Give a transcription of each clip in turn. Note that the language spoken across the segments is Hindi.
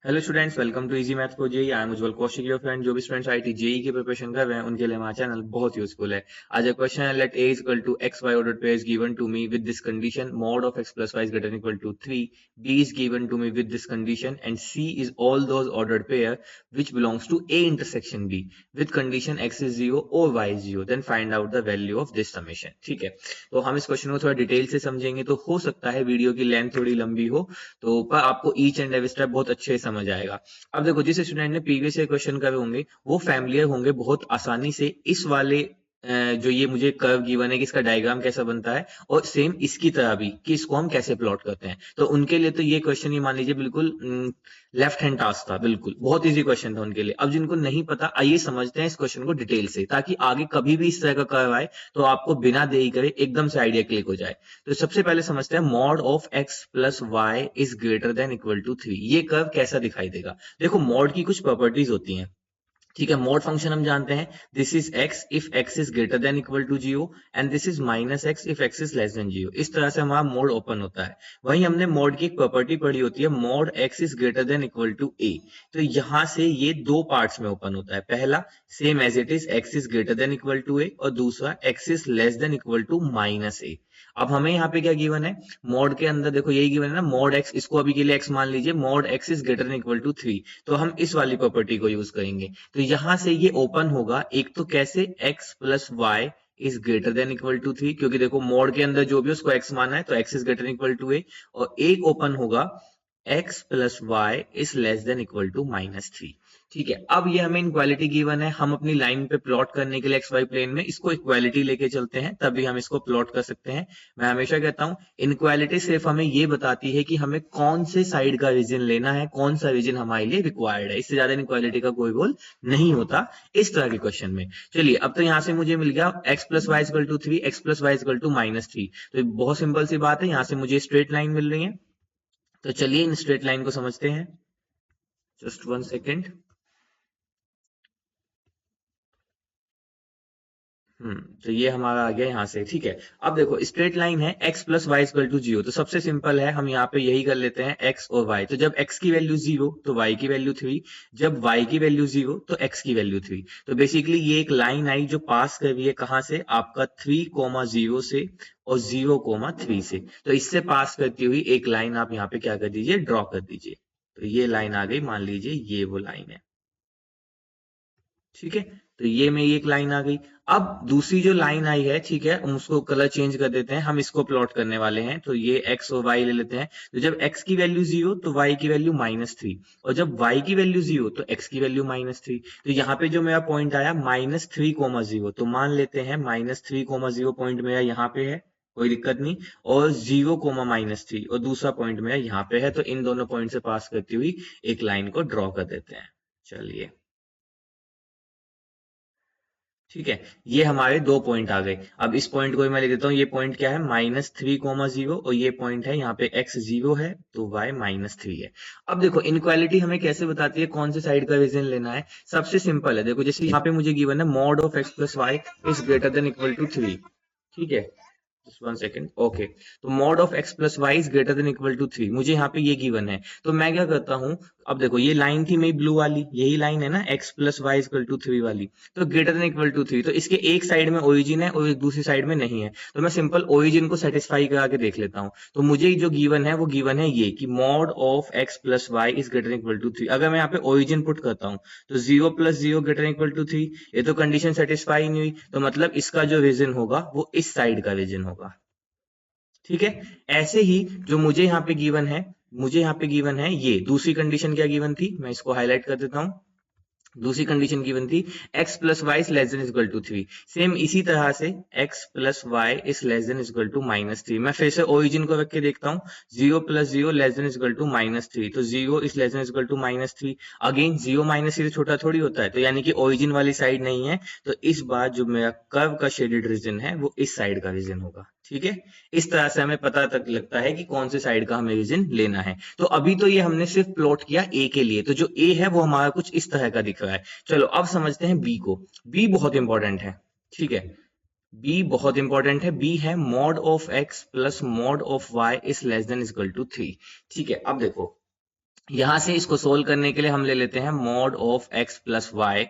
Hello students, welcome to easy maths for JEE. I am Ujjwal Kaushik, your friend. जो भी स्टूडेंट्स आईटी जेई की प्रिपरेशन कर रहे हैं उनके लिए हमारा चैनल बहुत यूजफुल है। आज एक क्वेश्चन है, let A is equal to x y ordered pair is given to me with this condition, mod of x plus y is greater than equal to 3, B is given to me with this condition and C is all those ordered pair which belongs to A intersection B with condition x is 0 or y is 0, then find out the value of this summation। ठीक है, तो हम इस क्वेश्चन को थोड़ा डिटेल से समझेंगे, तो हो सकता है वीडियो की लेंथ थोड़ी लंबी हो, तो पर आपको ईच एंड एवरी स्टेप बहुत अच्छे से समझ आएगा। अब देखो, जिस स्टूडेंट ने प्रीवियस ईयर क्वेश्चन करे होंगे वो फैमिलियर होंगे बहुत आसानी से इस वाले जो ये मुझे कर्व गिवन है कि इसका डायग्राम कैसा बनता है, और सेम इसकी तरह भी कि इसको हम कैसे प्लॉट करते हैं। तो उनके लिए तो ये क्वेश्चन ही मान लीजिए बिल्कुल लेफ्ट हैंड टास्क था, बिल्कुल बहुत इजी क्वेश्चन था उनके लिए। अब जिनको नहीं पता, आइए समझते हैं इस क्वेश्चन को डिटेल से, ताकि आगे कभी भी इस तरह का कर्व आए तो आपको बिना देरी करे एकदम से आइडिया क्लिक हो जाए। तो सबसे पहले समझते हैं, mod of x plus y is greater than equal to 3, ये कर्व कैसा दिखाई देगा। देखो, मॉड की कुछ प्रॉपर्टीज होती हैं। ठीक है, मॉड फंक्शन हम जानते हैं, this is x if x is greater than equal to 0 and this is minus x if x is less than 0। इस तरह से हमारा मोड ओपन होता है। वहीं हमने मोड की एक प्रॉपर्टी पढ़ी होती है, mod x is greater than equal to a. तो यहां से ये दो पार्ट्स में ओपन होता है। पहला, same as it is x is greater than equal to a, और दूसरा x is less than equal to minus a. अब हमें यहाँ पे क्या गिवन है, मोड के अंदर देखो यही गिवन है ना, मोड एक्स, इसको अभी के लिए एक्स मान लीजिए, mod x is greater than equal to 3, तो हम इस वाली प्रॉपर्टी को यूज करेंगे। तो यहां से ये ओपन होगा, एक तो कैसे, x plus y is greater than equal to 3, क्योंकि देखो मोड के अंदर जो भी उसको x माना है तो x is greater than equal to a, और एक ओपन होगा x plus y is less than equal to minus 3। ठीक है, अब ये हमें इक्वालिटी गिवन है, हम अपनी लाइन पे प्लॉट करने के लिए एक्स वाई प्लेन में इसको इक्वालिटी लेके चलते हैं, तभी हम इसको प्लॉट कर सकते हैं। मैं हमेशा कहता हूं, इनक्वालिटी सिर्फ हमें ये बताती है कि हमें कौन से साइड का रीजन लेना है, कौन सा रीजन हमारे लिए रिक्वायर्ड है। इससे ज्यादा इनक्वालिटी का कोई रोल नहीं होता इस तरह के क्वेश्चन में। चलिए, अब तो यहां से मुझे मिल गया x plus y equal to 3, x plus y equal to minus 3। तो बहुत सिंपल सी बात है, यहां से मुझे स्ट्रेट लाइन मिल रही है। तो चलिए इन स्ट्रेट लाइन को समझते हैं, जस्ट वन सेकेंड। तो ये हमारा आ गया यहाँ से। ठीक है, अब देखो स्ट्रेट लाइन है, x plus y equal to 0, तो सबसे सिंपल है, हम यहाँ पे यही कर लेते हैं, x और y। तो जब x की वैल्यू 0 तो y की वैल्यू 3, जब y की वैल्यू 0 तो x की वैल्यू 3। तो बेसिकली ये एक लाइन आई जो पास कर रही है कहाँ से, आपका 3,0 से और 0,3 से। तो इससे पास करती हुई एक लाइन आप यहाँ पे क्या कर दीजिए, ड्रॉ कर दीजिए। तो ये लाइन आ गई, मान लीजिए ये वो लाइन है। ठीक है, तो ये में एक लाइन आ गई। अब दूसरी जो लाइन आई है, ठीक है, हम उसको कलर चेंज कर देते हैं, हम इसको प्लॉट करने वाले हैं। तो ये x और y ले लेते हैं। तो जब x की वैल्यू 0 तो y की वैल्यू -3, और जब y की वैल्यू 0 तो x की वैल्यू -3। तो यहाँ पे जो मेरा पॉइंट आया -3,0, तो मान लेते हैं -3,0 पॉइंट मेरा यहाँ पे है, कोई दिक्कत नहीं। और 0,-3 और दूसरा पॉइंट मेरा यहाँ पे है, तो इन दोनों पॉइंट से पास करती हुई एक लाइन को ड्रॉ कर देते हैं। चलिए, ठीक है, ये हमारे दो पॉइंट आ गए। अब इस पॉइंट को मैं लिख देता हूँ, ये पॉइंट क्या है, -3,0, और ये पॉइंट है यहाँ पे x 0 है तो y -3 है। अब देखो इनक्वालिटी हमें कैसे बताती है कौन से साइड का रीजन लेना है। सबसे सिंपल है, देखो जैसे यहाँ पे मुझे गिवन है, mod of x plus y is greater than equal to 3। ठीक है, just one second, ओके। तो mod of x plus y is greater than equal to 3, मुझे यहाँ पे ये गिवन है। तो मैं क्या करता हूँ, अब देखो ये लाइन थी मेरी ब्लू वाली, यही लाइन है ना, x plus y equal to 3 वाली। तो ग्रेटर देन इक्वल टू 3, तो इसके एक साइड में ओरिजिन है और एक दूसरी साइड में नहीं है। तो मैं सिंपल ओरिजिन को सेटिस्फाई करा के देख लेता हूँ। तो मुझे जो गिवन है वो गिवन है ये कि mod of x plus y is greater than equal to 3। अगर मैं यहाँ पे ओरिजिन पुट करता हूँ तो 0 + 0 ग्रेटर देन इक्वल टू 3, ये तो कंडीशन सेटिस्फाई नहीं हुई, तो मतलब इसका जो रीजन होगा वो इस साइड का रीजन होगा। ठीक है, ऐसे ही जो मुझे यहाँ पे गिवन है, मुझे यहाँ पे गिवन है ये दूसरी कंडीशन क्या गिवन थी, मैं इसको हाईलाइट कर देता हूँ। दूसरी कंडीशन गिवन थी, x plus y is less than equal to 3। Same इसी तरह से x plus y is less than equal to -3। मैं फिर से ओरिजिन को रख के देखता हूँ, 0 + 0 लेस देन इक्वल टू -3, तो 0 is less than equal to -3। Again 0 -3 से छोटा थोड़ी होता है, तो यानी कि ओरिजिन वाली साइड नहीं है। तो इस बार जो मेरा कर्व का शेडेड रीजन है वो इस साइड का रीजन होगा। ठीक है, इस तरह से हमें पता तक लगता है कि कौन से साइड का हमें रीजन लेना है। तो अभी तो ये हमने सिर्फ प्लॉट किया ए के लिए, तो जो ए है वो हमारा कुछ इस तरह का दिख रहा है। चलो अब समझते हैं बी को। बी बहुत इंपॉर्टेंट है। ठीक है, बी बहुत इंपॉर्टेंट है। बी है mod of x plus mod of y is less than equal to 3। ठीक है, अब देखो यहां से इसको सोल्व करने के लिए हम ले लेते हैं mod of x plus y.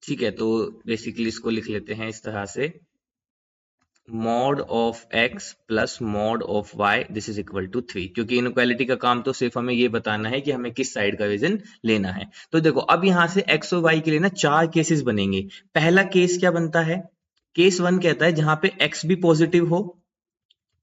ठीक है, तो बेसिकली इसको लिख लेते हैं इस तरह से, mod of x plus mod of y this is equal to 3, क्योंकि इनइक्वालिटी का काम तो सिर्फ हमें ये बताना है कि हमें किस साइड का रीजन लेना है। तो देखो अब यहां से एक्स और वाई के लिए ना 4 केसेस बनेंगे। पहला केस क्या बनता है, केस 1 कहता है जहां पे एक्स भी पॉजिटिव हो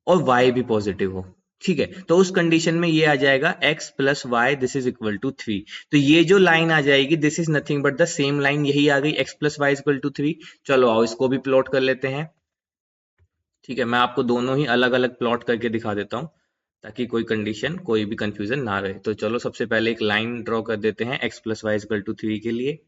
और y भी पॉजिटिव हो। ठीक है, तो उस कंडीशन में ये आ जाएगा x plus y this is equal to 3। तो ये जो लाइन आ जाएगी this is nothing but the same line, यही आ गई x plus y equal to 3। चलो आओ इसको भी प्लॉट कर लेते हैं। ठीक है, मैं आपको दोनों ही अलग अलग प्लॉट करके दिखा देता हूं ताकि कोई कंडीशन कोई भी कंफ्यूजन ना रहे। तो चलो सबसे पहले एक लाइन ड्रॉ कर देते हैं x plus y equal to 3 के लिए।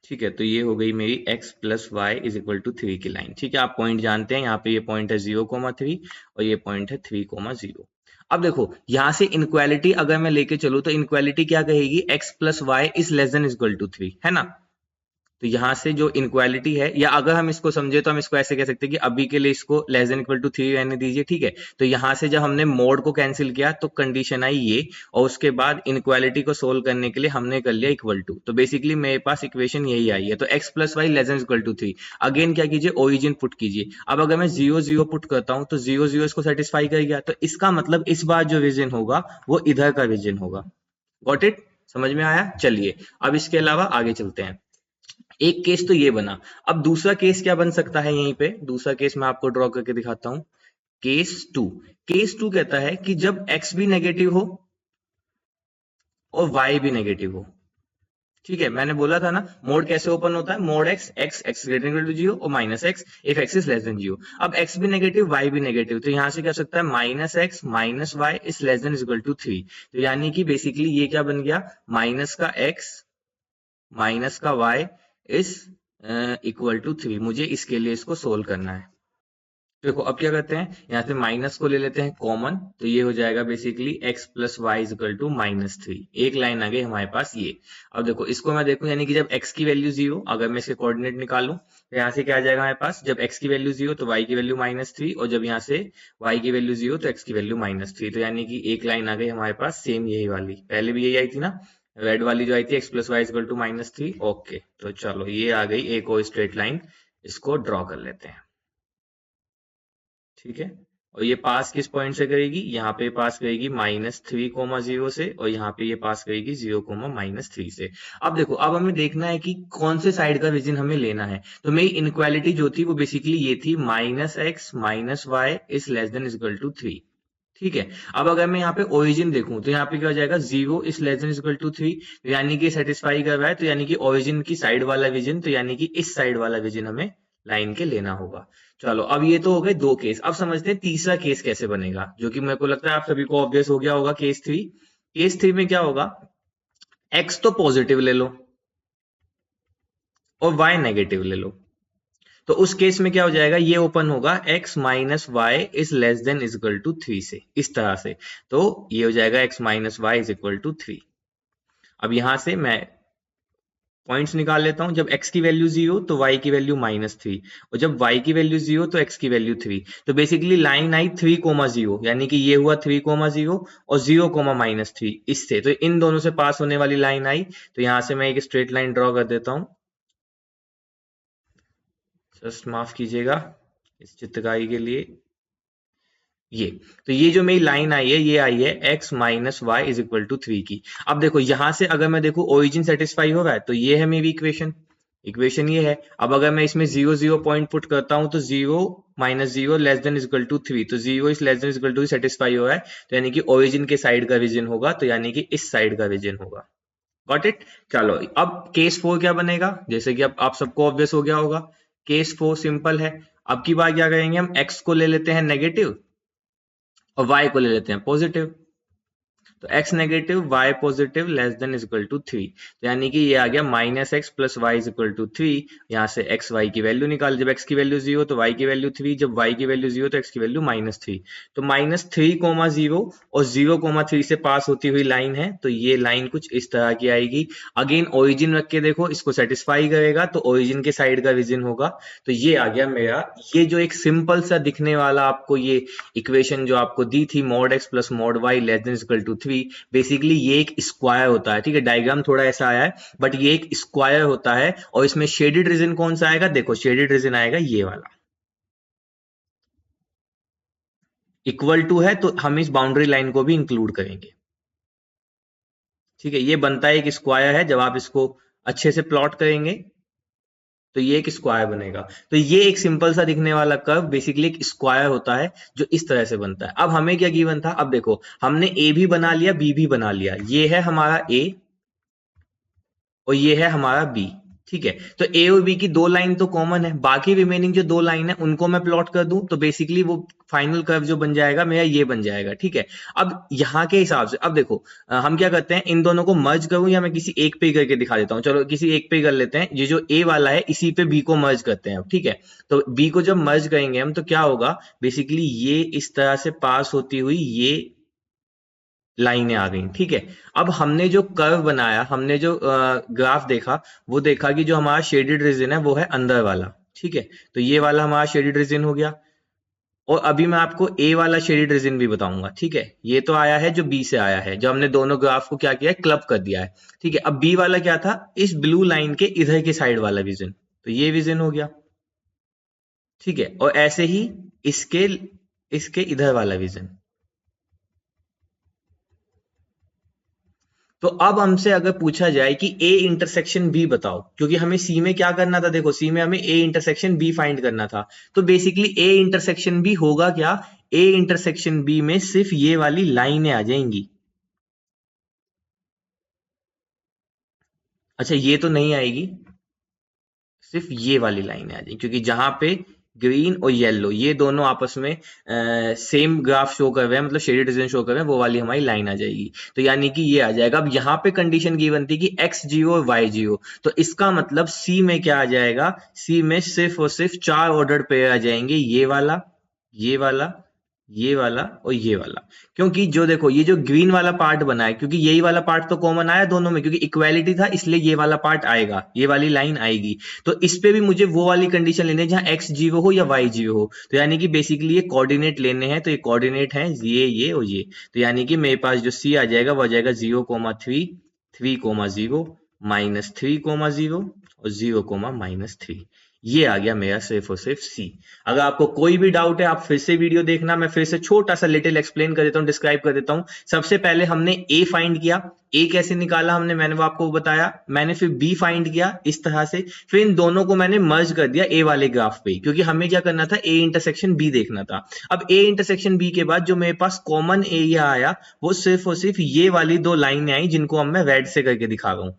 ठीक है, तो ये हो गई मेरी x plus y is equal to 3 की लाइन। ठीक है, आप पॉइंट जानते हैं, यहाँ पे ये पॉइंट है 0,3 और ये पॉइंट है 3,0। अब देखो यहाँ से इनक्वालिटी अगर मैं लेके चलूँ तो इनक्वालिटी क्या कहेगी, x plus y is less than equal to 3, है ना। तो यहां से जो इनक्वालिटी है, या अगर हम इसको समझे तो हम इसको ऐसे कह सकते हैं कि अभी के लिए इसको लेस देन इक्वल टू 3 रहने दीजिए। ठीक है, तो यहां से जब हमने मोड को कैंसिल किया तो कंडीशन आई ये, और उसके बाद इनक्वालिटी को सोल्व करने के लिए हमने कर लिया इक्वल टू। तो बेसिकली मेरे पास इक्वेशन यही आई है। तो x plus y less than equal to 3। Again क्या कीजिए, ओरिजिन पुट कीजिए। अब अगर मैं 0 0 पुट करता हूं तो 0 0 इसको सेटिस्फाई कर गया, तो इसका मतलब इस बार जो रीजन होगा वो इधर का रीजन होगा। गॉट इट, समझ में आया। चलिए अब इसके अलावा आगे चलते हैं। एक केस तो ये बना। अब दूसरा केस क्या बन सकता है, यहीं पे दूसरा केस मैं आपको ड्रॉ करके दिखाता हूं। केस 2। केस 2 कहता है कि जब x भी नेगेटिव हो और y भी नेगेटिव हो। ठीक है, मैंने बोला था ना मोड कैसे ओपन होता है, mod x x greater to 0 और minus x if x is less than 0। अब x भी नेगेटिव y भी नेगेटिव, तो यहां से क्या हो सकता है, minus x minus y is less than equal to 3। तो यानी कि बेसिकली ये क्या बन गया, माइनस का x माइनस का y इज इक्वल टू 3। मुझे इसके लिए इसको सोल्व करना है। देखो अब क्या करते हैं, यहाँ से माइनस को ले लेते हैं कॉमन, तो ये हो जाएगा basically x plus y equal to -3। एक लाइन आ गई हमारे पास ये। अब देखो इसको मैं देखूं, यानी कि जब x की वैल्यू 0, अगर मैं इसके कोऑर्डिनेट निकालूं तो यहाँ से क्या आ जाएगा हमारे पास, जब x की वैल्यू 0 तो y की वैल्यू -3, और जब यहाँ से y की वैल्यू 0 तो x की वैल्यू -3। तो यानी कि एक लाइन आ गई हमारे पास सेम यही वाली, पहले भी यही आई थी ना, रेड वाली जो आई थी x plus y equal to -3। Okay, तो चलो ये आ गई एक और स्ट्रेट लाइन, इसको ड्रॉ कर लेते हैं। ठीक है, और ये पास किस पॉइंट से करेगी, यहाँ पे पास करेगी -3,0 से, और यहाँ पे ये पास करेगी 0,-3 से। अब देखो अब हमें देखना है कि कौन से साइड का रीजन हमें लेना है। तो मेरी इनक्वालिटी जो थी वो बेसिकली ये थी, -x minus y is less than equal to 3। ठीक है, अब अगर मैं यहाँ पे ओरिजिन देखूं तो यहाँ पे क्या हो जाएगा, 0 is less than equal to 3, यानी कि सेटिस्फाई कर रहा है। तो यानी कि ओरिजिन की साइड वाला विजन, तो यानी कि इस साइड वाला विजन हमें लाइन के लेना होगा। चलो अब ये तो हो गए दो केस। अब समझते हैं तीसरा केस कैसे बनेगा, जो कि मेरे को लगता है आप सभी को ऑब्वियस हो गया होगा। केस 3। केस 3 में क्या होगा, एक्स तो पॉजिटिव ले लो और वाई नेगेटिव ले लो। तो उस केस में क्या हो जाएगा, ये ओपन होगा x minus y is less than is equal to 3 से, इस तरह से। तो ये हो जाएगा x minus y is equal to 3। अब यहां से मैं पॉइंट्स निकाल लेता हूं, जब x की वैल्यू 0 तो y की वैल्यू -3, और जब y की वैल्यू 0 तो x की वैल्यू 3। तो बेसिकली लाइन आई 3,0, यानी कि ये हुआ 3,0 और 0,-3 इससे, तो इन दोनों से पास होने वाली लाइन आई। तो यहां से मैं एक स्ट्रेट लाइन ड्रॉ कर देता हूं, जस्ट माफ कीजिएगा इस चित्रकारी के लिए। ये तो ये जो मेरी लाइन आई है, ये आई है x minus y is equal to 3 की। अब देखो यहां से अगर मैं देखूं ओरिजिन सेटिस्फाई हो रहा है, तो ये है मेरी इक्वेशन, इक्वेशन ये है। अब अगर मैं इसमें 0 0 पॉइंट पुट करता हूं तो 0 minus 0 less than equal to 3, तो 0 is less than equal to satisfy हो रहा है, तो यानी कि ओरिजिन के साइड का रीजन होगा, तो यानी कि इस साइड का रीजन होगा। Got it. चलो अब केस 4 क्या बनेगा, जैसे कि अब आप सबको ऑब्वियस हो गया होगा। केस 4 सिंपल है। अब की बार क्या करेंगे, हम x को ले लेते हैं नेगेटिव और y को ले लेते हैं पॉजिटिव। तो x negative y positive less than is equal to 3, तो यानी कि ये आ गया -x plus y is equal to 3। यहाँ से x y की वैल्यू निकाल, जब x की वैल्यू 0 तो y की वैल्यू 3, जब y की वैल्यू 0 तो x की वैल्यू -3। तो -3,0 और 0,3 से पास होती हुई लाइन है, तो ये लाइन कुछ इस तरह की आएगी। अगेन ओरिजिन रख के देखो, इसको सेटिस्फाई करेगा तो ओरिजिन के साइड का रीजन होगा। तो ये आ गया मेरा, ये जो एक सिंपल सा दिखने वाला आपको ये इक्वेशन जो आपको दी थी, mod x plus mod y less than equal to 3, 3, basically ये एक स्क्वायर होता है, ठीक है, डायग्राम थोड़ा ऐसा आया है बट ये एक स्क्वायर होता है और इसमें शेडेड रीजन कौन सा आएगा, देखो शेडेड रीजन आएगा ये वाला, इक्वल टू है तो हम इस बाउंड्री लाइन को भी इंक्लूड करेंगे, ठीक है। ये बनता है एक स्क्वायर है, जब आप इसको अच्छे से प्लॉट करेंगे तो ये एक स्क्वायर बनेगा। तो ये एक सिंपल सा दिखने वाला कर्व बेसिकली एक स्क्वायर होता है जो इस तरह से बनता है। अब हमें क्या गिवन था, अब देखो हमने ए भी बना लिया बी भी बना लिया, ये है हमारा ए और ये है हमारा बी, ठीक है। तो ए और बी की दो लाइन तो कॉमन है, बाकी रिमेनिंग जो दो लाइन है उनको मैं प्लॉट कर दूं तो बेसिकली वो फाइनल कर्व जो बन जाएगा मेरा ये बन जाएगा, ठीक है। अब यहाँ के हिसाब से अब देखो हम क्या करते हैं, इन दोनों को मर्ज करूं या मैं किसी एक पे ही करके दिखा देता हूँ, चलो किसी एक पे ही कर लेते हैं। ये जो ए वाला है इसी पे बी को मर्ज करते हैं अब, ठीक है। तो बी को जब मर्ज करेंगे हम तो क्या होगा, बेसिकली ये इस तरह से पास होती हुई ये लाइनें आ गई, ठीक है। अब हमने जो कर्व बनाया, हमने जो ग्राफ देखा, वो देखा कि जो हमारा शेडेड रीजन है वो है अंदर वाला, ठीक है। तो ये वाला हमारा शेडेड रीजन हो गया और अभी मैं आपको ए वाला शेडेड रीजन भी बताऊंगा, ठीक है। ये तो आया है जो बी से आया है, जो हमने दोनों ग्राफ को क्या किया है, क्लब कर दिया है, ठीक है। अब बी वाला क्या था, इस ब्लू लाइन के इधर के साइड वाला विजन, तो ये विजन हो गया, ठीक है। और ऐसे ही इसके इसके इधर वाला विजन। तो अब हमसे अगर पूछा जाए कि ए इंटरसेक्शन बी बताओ, क्योंकि हमें सी में क्या करना था, देखो सी में हमें ए इंटरसेक्शन बी फाइंड करना था, तो बेसिकली ए इंटरसेक्शन बी होगा क्या, ए इंटरसेक्शन बी में सिर्फ ये वाली लाइनें आ जाएंगी। अच्छा ये तो नहीं आएगी, सिर्फ ये वाली लाइनें आ जाएंगी, क्योंकि जहां पे ग्रीन और येलो ये दोनों आपस में सेम ग्राफ शो कर रहे हैं, मतलब शेडेड रीजन शो कर रहे हैं, वो वाली हमारी लाइन आ जाएगी। तो यानी कि ये आ जाएगा। अब यहाँ पे कंडीशन गिवन थी कि एक्स जीरो और वाई जीरो, तो इसका मतलब सी में क्या आ जाएगा, सी में सिर्फ और सिर्फ 4 ऑर्डर्ड पेयर आ जाएंगे, ये वाला, ये वाला, ये वाला और ये वाला। क्योंकि जो देखो ये जो ग्रीन वाला पार्ट बना है, क्योंकि यही वाला पार्ट तो कॉमन आया दोनों में, क्योंकि इक्वालिटी था इसलिए ये वाला पार्ट आएगा, ये वाली लाइन आएगी। तो इस पे भी मुझे वो वाली कंडीशन लेनी है जहां एक्स जीरो हो या वाई जीरो हो। तो यानी कि बेसिकली ये कोऑर्डिनेट लेने हैं, तो ये कोऑर्डिनेट है ये और ये। तो यानी कि मेरे पास जो सी आ जाएगा वो आ जाएगा 0,3, 3,0, -3,0 और 0,-3। ये आ गया मेरा सिर्फ और सिर्फ सी। अगर आपको कोई भी डाउट है आप फिर से वीडियो देखना, मैं फिर से छोटा सा लिटिल एक्सप्लेन कर देता हूँ, डिस्क्राइब कर देता हूँ। सबसे पहले हमने ए फाइंड किया, ए कैसे निकाला हमने, मैंने वो आपको बताया। मैंने फिर बी फाइंड किया इस तरह से, फिर इन दोनों को मैंने मर्ज कर दिया ए वाले ग्राफ पे, क्योंकि हमें क्या करना था, ए इंटरसेक्शन बी देखना था। अब ए इंटरसेक्शन बी के बाद जो मेरे पास कॉमन एरिया आया वो सिर्फ और सिर्फ ये वाली दो लाइनें आई, जिनको अब मैं रेड से करके दिखा रहा हूँ,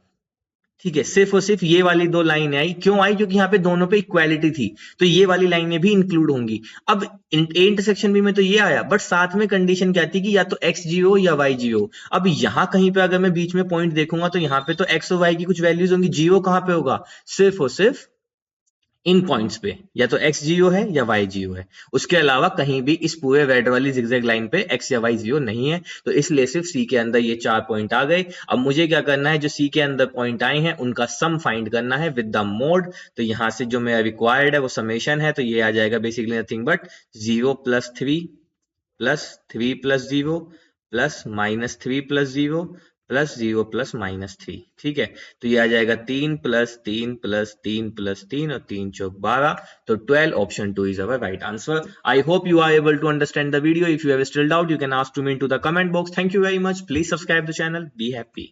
ठीक है। सिर्फ और सिर्फ ये वाली दो लाइनें आई, क्यों आई, क्योंकि यहाँ पे दोनों पे इक्वालिटी थी, तो ये वाली लाइनें भी इंक्लूड होंगी। अब ए इंटरसेक्शन बी में तो ये आया, बट साथ में कंडीशन क्या थी कि या तो एक्स जीरो या वाई जीरो। अब यहाँ कहीं पे अगर मैं बीच में पॉइंट देखूंगा तो यहाँ पे तो एक्स और वाई की कुछ वैल्यूज होंगी, जीरो कहाँ पे होगा, सिर्फ और सिर्फ इन पॉइंट्स पे, या तो एक्स जीरो है या वाई जीरो है। उसके अलावा कहीं भी इस पूरे रेड वाली जिगजैग लाइन पे एक्स या वाई जीरो नहीं है, तो इसलिए सिर्फ सी के अंदर ये 4 पॉइंट आ गए। अब मुझे क्या करना है, जो सी के अंदर पॉइंट आए हैं उनका सम फाइंड करना है विद द मोड। तो यहां से जो मेरा रिक्वायर्ड है वो समेशन है, तो ये आ जाएगा बेसिकली नथिंग बट 0 + 3 + 3 + 0 + -3 + 0 + 0 + -3, ठीक है। तो ये आ जाएगा 3 + 3 + 3 + 3 और 3 चौक 12। तो 12, option 2 is our right answer. I hope you are able to understand the video. If you have still doubt, you can ask to me into the comment box. Thank you very much. Please subscribe the channel. Be happy.